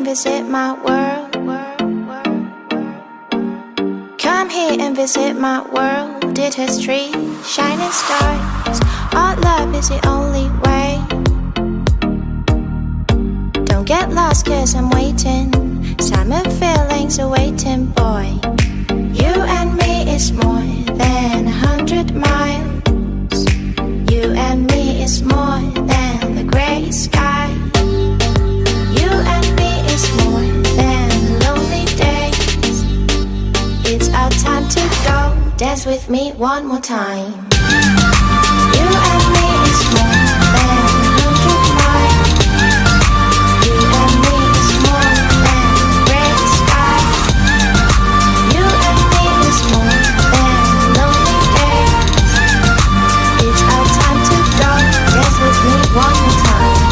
visit my world. Come here and visit my world. Did history, shining stars. Our love is the only way. Don't get lost, cause I'm waiting. Summer feelings are waiting, boy. You and me is more than 100 miles. You and me is more than the gray sky. You and me is more than lonely days. It's our time to go. Dance with me one more time. You and me is more than 100 miles. You and me is more than gray sky. You and me is more than lonely days. It's our time to go. Dance with me one more time.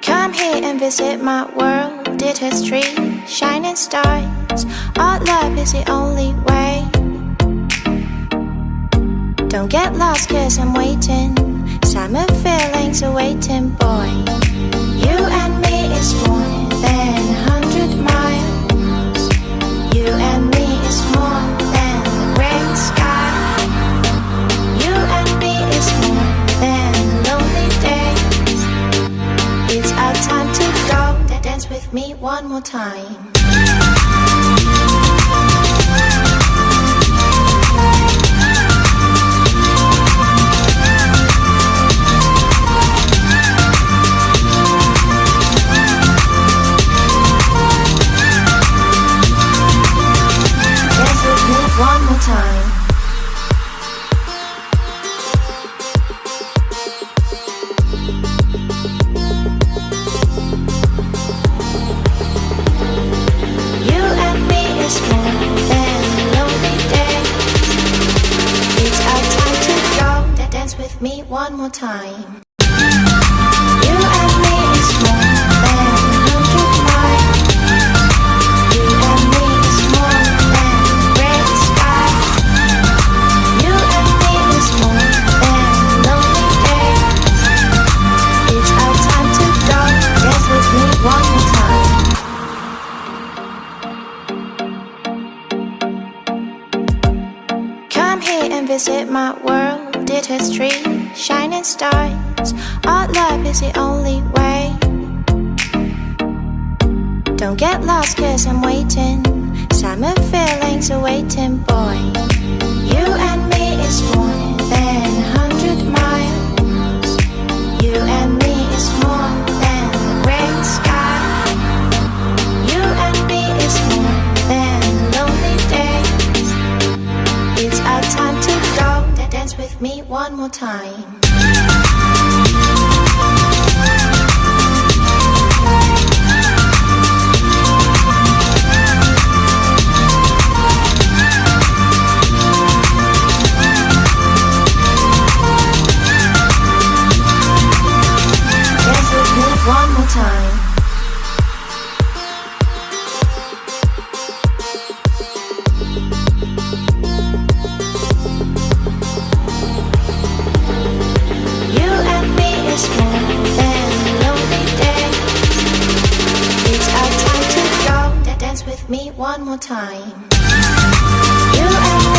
Come here and visit my world. Did history, shining stars. Our love is the only way. Don't get lost, cause I'm waiting. Summer feelings are waiting, boy. You and me is more than 100 miles. You and me is more than the gray sky. You and me is more than lonely days. It's our time to go. Dance with me one more time. One more time. You and me is more than lonely days. It's our time to go. Dance with me one more time. You and me is more than 100 miles. You and me is more than gray sky. You and me is more than lonely days. It's our time to go. Dance with me one more time. Come here and visit my world. Did history, shining stars. Our love is the only way. Don't get lost, cause I'm waiting. Summer feelings are waiting, boy. You and me is more than 100 miles. You and me is more than the gray sky. You and me is more than lonely days. It's our time to go. Dance with me one more time. One more time. You and me is more than lonely days. It's our time to go. Dance with me one more time. You and me